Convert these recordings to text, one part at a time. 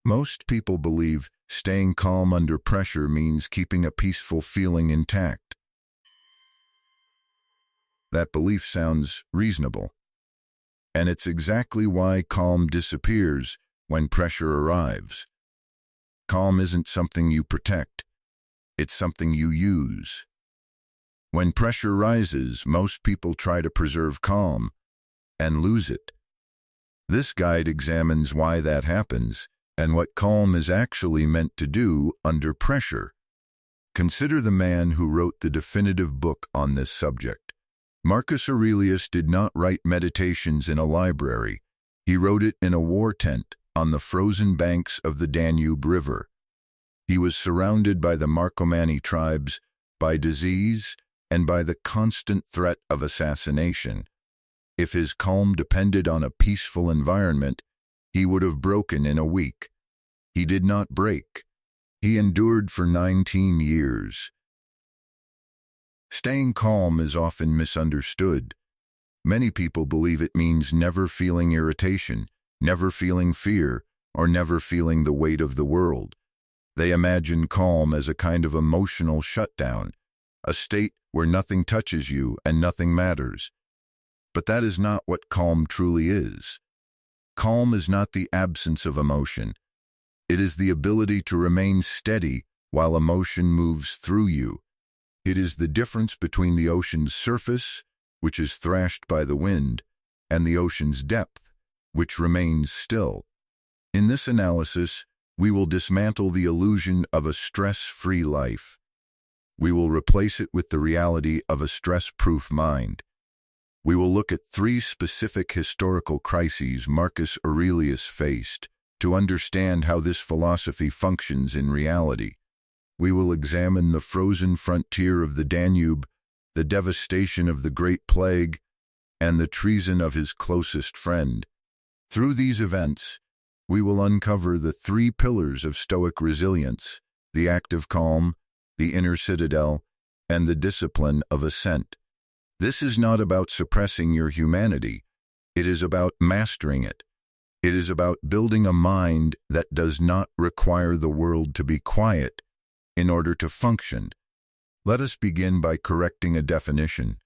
Most people believe staying calm under pressure means keeping a peaceful feeling intact. That belief sounds reasonable. And it's exactly why calm disappears when pressure arrives. Calm isn't something you protect. It's something you use. When pressure rises, most people try to preserve calm and lose it. This guide examines why that happens and what calm is actually meant to do under pressure. Consider the man who wrote the definitive book on this subject. Marcus Aurelius did not write Meditations in a library. He wrote it in a war tent on the frozen banks of the Danube River. He was surrounded by the Marcomanni tribes, by disease, and by the constant threat of assassination. If his calm depended on a peaceful environment, he would have broken in a week. He did not break. He endured for 19 years. Staying calm is often misunderstood. Many people believe it means never feeling irritation, never feeling fear, or never feeling the weight of the world. They imagine calm as a kind of emotional shutdown, a state where nothing touches you and nothing matters. But that is not what calm truly is. Calm is not the absence of emotion. It is the ability to remain steady while emotion moves through you. It is the difference between the ocean's surface, which is thrashed by the wind, and the ocean's depth, which remains still. In this analysis, we will dismantle the illusion of a stress-free life. We will replace it with the reality of a stress-proof mind. We will look at 3 specific historical crises Marcus Aurelius faced to understand how this philosophy functions in reality. We will examine the frozen frontier of the Danube, the devastation of the Great Plague, and the treason of his closest friend. Through these events, we will uncover the 3 pillars of Stoic resilience: the active calm, the inner citadel, and the discipline of ascent. This is not about suppressing your humanity. It is about mastering it. It is about building a mind that does not require the world to be quiet in order to function. Let us begin by correcting a definition.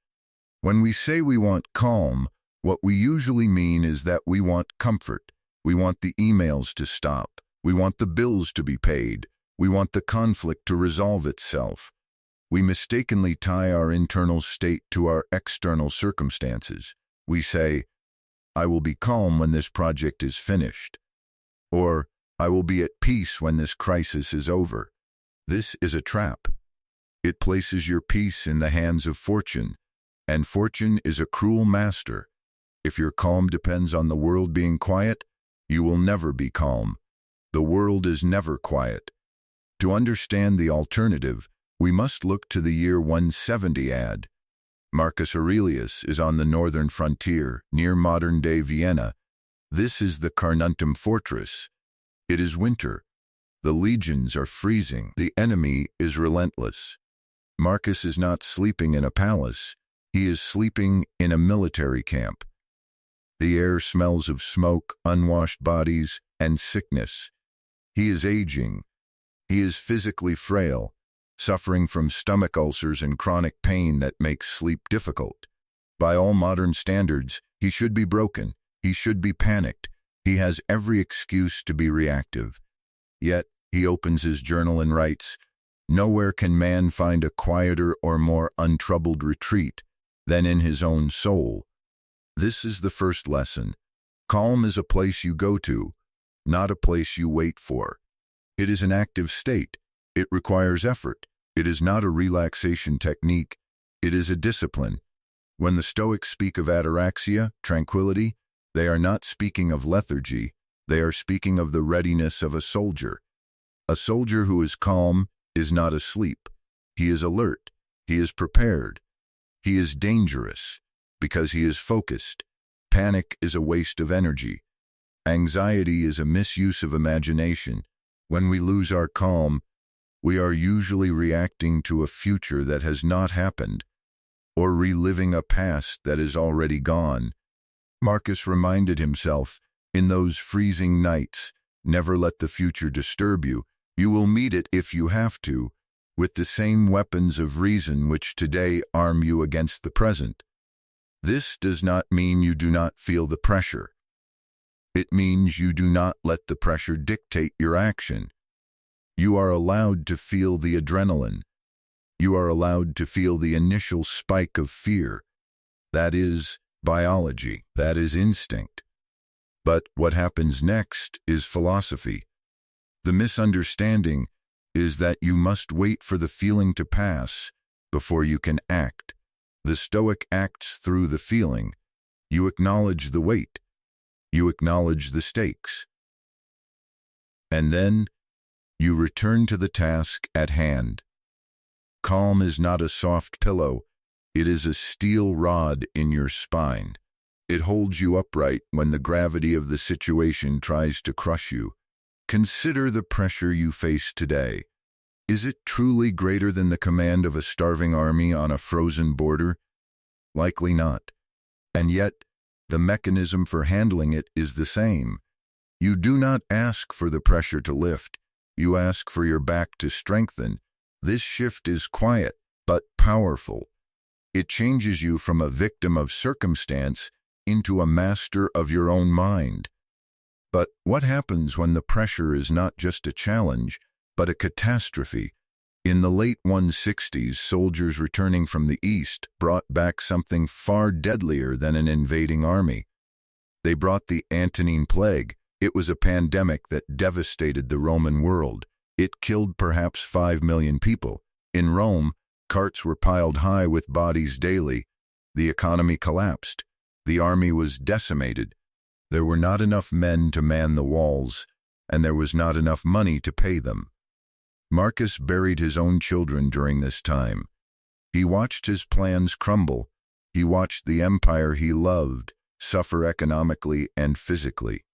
When we say we want calm, what we usually mean is that we want comfort. We want the emails to stop. We want the bills to be paid. We want the conflict to resolve itself. We mistakenly tie our internal state to our external circumstances. We say, "I will be calm when this project is finished," or "I will be at peace when this crisis is over." This is a trap. It places your peace in the hands of fortune, and fortune is a cruel master. If your calm depends on the world being quiet, you will never be calm. The world is never quiet. To understand the alternative, we must look to the year 170 AD. Marcus Aurelius is on the northern frontier, near modern-day Vienna. This is the Carnuntum fortress. It is winter. The legions are freezing. The enemy is relentless. Marcus is not sleeping in a palace. He is sleeping in a military camp. The air smells of smoke, unwashed bodies, and sickness. He is aging. He is physically frail, suffering from stomach ulcers and chronic pain that makes sleep difficult. By all modern standards, he should be broken. He should be panicked. He has every excuse to be reactive. Yet, he opens his journal and writes, "Nowhere can man find a quieter or more untroubled retreat than in his own soul." This is the first lesson. Calm is a place you go to, not a place you wait for. It is an active state. It requires effort. It is not a relaxation technique. It is a discipline. When the Stoics speak of ataraxia, tranquility, they are not speaking of lethargy. They are speaking of the readiness of a soldier. A soldier who is calm is not asleep. He is alert. He is prepared. He is dangerous because he is focused. Panic is a waste of energy. Anxiety is a misuse of imagination. When we lose our calm, we are usually reacting to a future that has not happened, or reliving a past that is already gone. Marcus reminded himself, in those freezing nights, Never let the future disturb you. You will meet it, if you have to, with the same weapons of reason which today arm you against the present. This does not mean you do not feel the pressure. It means you do not let the pressure dictate your action. You are allowed to feel the adrenaline. You are allowed to feel the initial spike of fear. That is biology. That is instinct. But what happens next is philosophy. The misunderstanding is that you must wait for the feeling to pass before you can act. The Stoic acts through the feeling. You acknowledge the weight. You acknowledge the stakes. And then you return to the task at hand. Calm is not a soft pillow. It is a steel rod in your spine. It holds you upright when the gravity of the situation tries to crush you. Consider the pressure you face today. Is it truly greater than the command of a starving army on a frozen border? Likely not. And yet, the mechanism for handling it is the same. You do not ask for the pressure to lift. You ask for your back to strengthen. This shift is quiet, but powerful. It changes you from a victim of circumstance into a master of your own mind. But what happens when the pressure is not just a challenge, but a catastrophe? In the late 160s, soldiers returning from the East brought back something far deadlier than an invading army. They brought the Antonine Plague. It was a pandemic that devastated the Roman world. It killed perhaps 5 million people. In Rome, carts were piled high with bodies daily. The economy collapsed. The army was decimated. There were not enough men to man the walls, and there was not enough money to pay them. Marcus buried his own children during this time. He watched his plans crumble. He watched the empire he loved suffer economically and physically.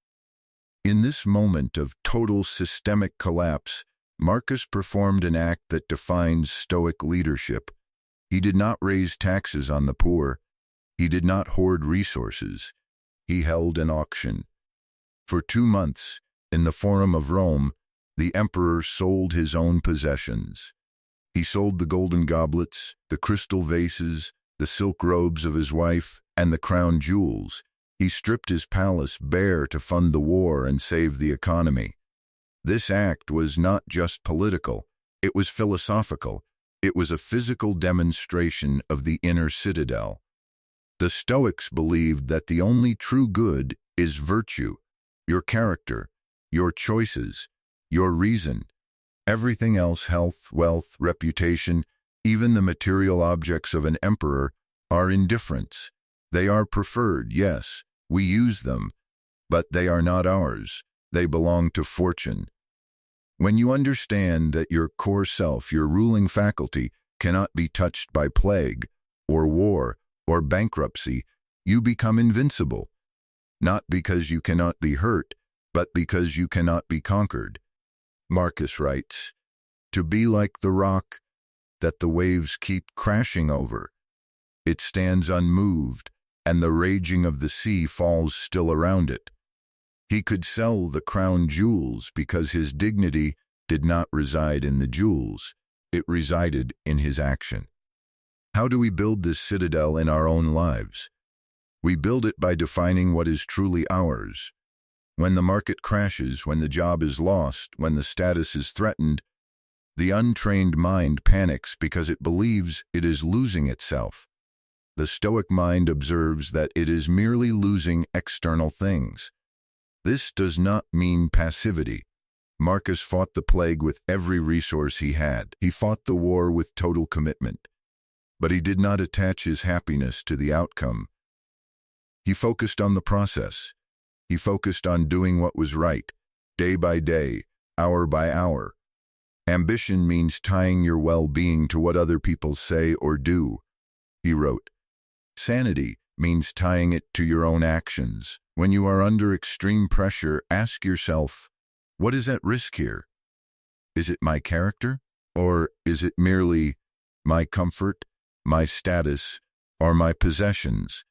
In this moment of total systemic collapse, Marcus performed an act that defines Stoic leadership. He did not raise taxes on the poor. He did not hoard resources. He held an auction. For 2 months, in the Forum of Rome, the emperor sold his own possessions. He sold the golden goblets, the crystal vases, the silk robes of his wife, and the crown jewels. He stripped his palace bare to fund the war and save the economy. This act was not just political, it was philosophical. It was a physical demonstration of the inner citadel. The Stoics believed that the only true good is virtue, your character, your choices, your reason. Everything else, health, wealth, reputation, even the material objects of an emperor, are indifferents. They are preferred, yes, we use them, but they are not ours. They belong to fortune. When you understand that your core self, your ruling faculty, cannot be touched by plague, or war, or bankruptcy, you become invincible. Not because you cannot be hurt, but because you cannot be conquered. Marcus writes, "To be like the rock that the waves keep crashing over. It stands unmoved, and the raging of the sea falls still around it." He could sell the crown jewels because his dignity did not reside in the jewels. It resided in his action. How do we build this citadel in our own lives? We build it by defining what is truly ours. When the market crashes, when the job is lost, when the status is threatened, the untrained mind panics because it believes it is losing itself. The Stoic mind observes that it is merely losing external things. This does not mean passivity. Marcus fought the plague with every resource he had. He fought the war with total commitment. But he did not attach his happiness to the outcome. He focused on the process. He focused on doing what was right, day by day, hour by hour. Ambition means tying your well-being to what other people say or do. He wrote, "Sanity means tying it to your own actions. When you are under extreme pressure, ask yourself, what is at risk here? Is it my character? Or is it merely my comfort, my status, or my possessions?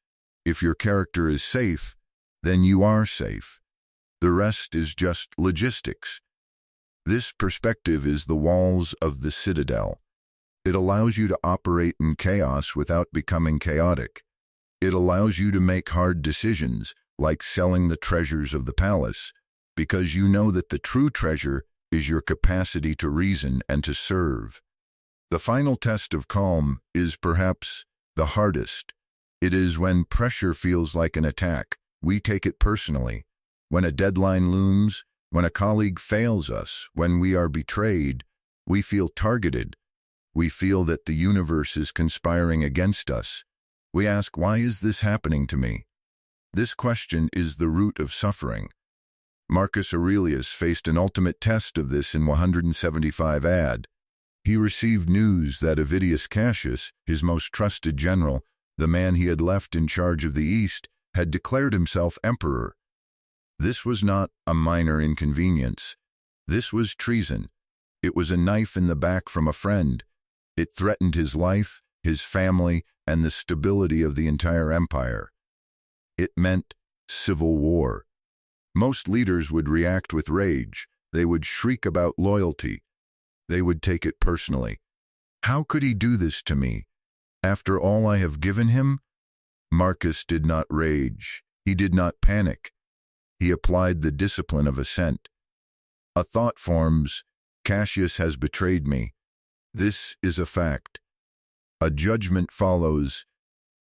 If your character is safe, then you are safe. The rest is just logistics. This perspective is the walls of the citadel. It allows you to operate in chaos without becoming chaotic. It allows you to make hard decisions, like selling the treasures of the palace, because you know that the true treasure is your capacity to reason and to serve. The final test of calm is perhaps the hardest. It is when pressure feels like an attack. We take it personally. When a deadline looms, when a colleague fails us, when we are betrayed, we feel targeted. We feel that the universe is conspiring against us. We ask, why is this happening to me? This question is the root of suffering. Marcus Aurelius faced an ultimate test of this in 175 AD. He received news that Avidius Cassius, his most trusted general, the man he had left in charge of the East, had declared himself emperor. This was not a minor inconvenience. This was treason. It was a knife in the back from a friend. It threatened his life, his family, and the stability of the entire empire. It meant civil war. Most leaders would react with rage. They would shriek about loyalty. They would take it personally. How could he do this to me? After all I have given him? Marcus did not rage. He did not panic. He applied the discipline of assent. A thought forms, Cassius has betrayed me. This is a fact. A judgment follows.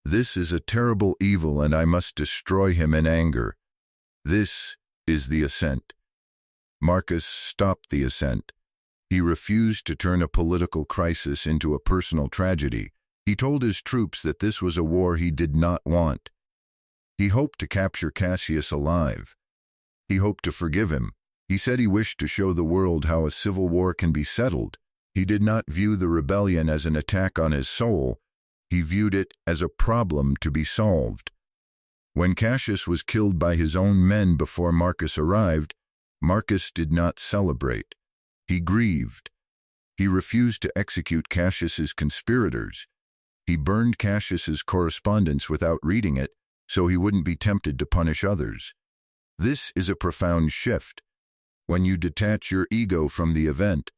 This is a terrible evil and I must destroy him in anger. This is the assent. Marcus stopped the assent. He refused to turn a political crisis into a personal tragedy. He told his troops that this was a war he did not want. He hoped to capture Cassius alive. He hoped to forgive him. He said he wished to show the world how a civil war can be settled. He did not view the rebellion as an attack on his soul. He viewed it as a problem to be solved. When Cassius was killed by his own men before Marcus arrived, Marcus did not celebrate. He grieved. He refused to execute Cassius's conspirators. He burned Cassius's correspondence without reading it, so he wouldn't be tempted to punish others. This is a profound shift. When you detach your ego from the event,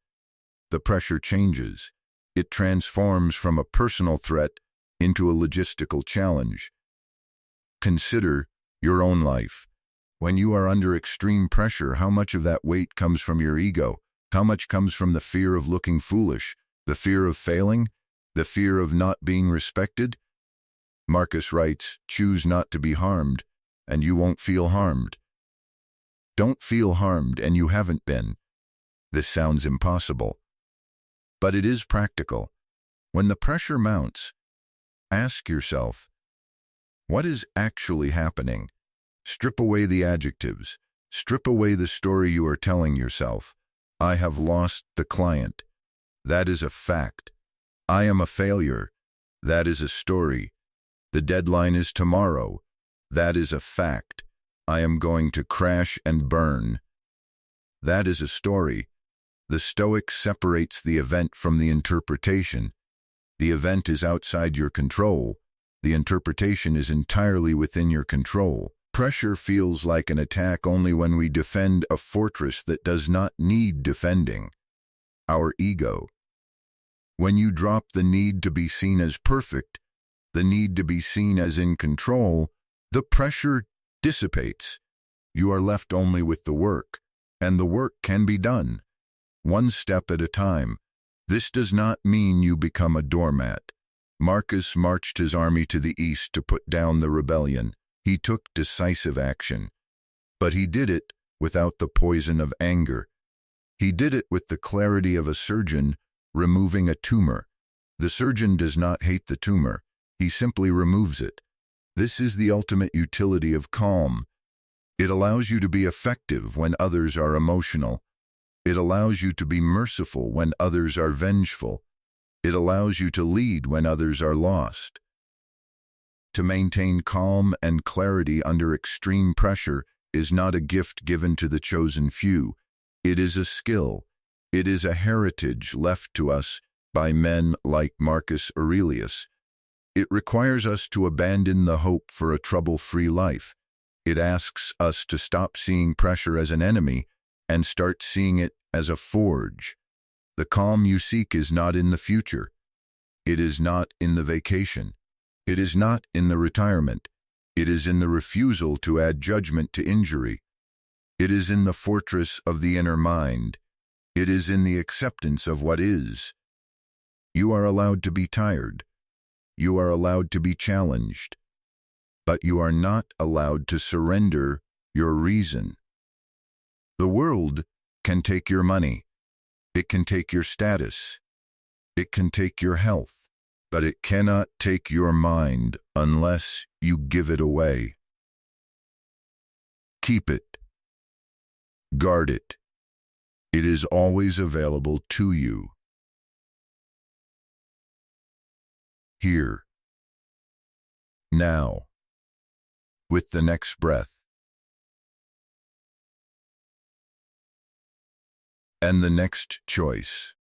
the pressure changes. It transforms from a personal threat into a logistical challenge. Consider your own life. When you are under extreme pressure, how much of that weight comes from your ego? How much comes from the fear of looking foolish, the fear of failing, the fear of not being respected? Marcus writes, choose not to be harmed, and you won't feel harmed. Don't feel harmed, and you haven't been. This sounds impossible. But it is practical. When the pressure mounts, ask yourself, what is actually happening? Strip away the adjectives. Strip away the story you are telling yourself. I have lost the client. That is a fact. I am a failure. That is a story. The deadline is tomorrow. That is a fact. I am going to crash and burn. That is a story. The Stoic separates the event from the interpretation. The event is outside your control. The interpretation is entirely within your control. Pressure feels like an attack only when we defend a fortress that does not need defending. Our ego. When you drop the need to be seen as perfect, the need to be seen as in control, the pressure dissipates. You are left only with the work, and the work can be done, one step at a time. This does not mean you become a doormat. Marcus marched his army to the east to put down the rebellion. He took decisive action. But he did it without the poison of anger. He did it with the clarity of a surgeon removing a tumor. The surgeon does not hate the tumor. He simply removes it. This is the ultimate utility of calm. It allows you to be effective when others are emotional. It allows you to be merciful when others are vengeful. It allows you to lead when others are lost. To maintain calm and clarity under extreme pressure is not a gift given to the chosen few. It is a skill. It is a heritage left to us by men like Marcus Aurelius. It requires us to abandon the hope for a trouble-free life. It asks us to stop seeing pressure as an enemy and start seeing it as a forge. The calm you seek is not in the future. It is not in the vacation. It is not in the retirement. It is in the refusal to add judgment to injury. It is in the fortress of the inner mind. It is in the acceptance of what is. You are allowed to be tired. You are allowed to be challenged. But you are not allowed to surrender your reason. The world can take your money. It can take your status. It can take your health. But it cannot take your mind unless you give it away. Keep it. Guard it. It is always available to you. Here. Now. With the next breath. And the next choice.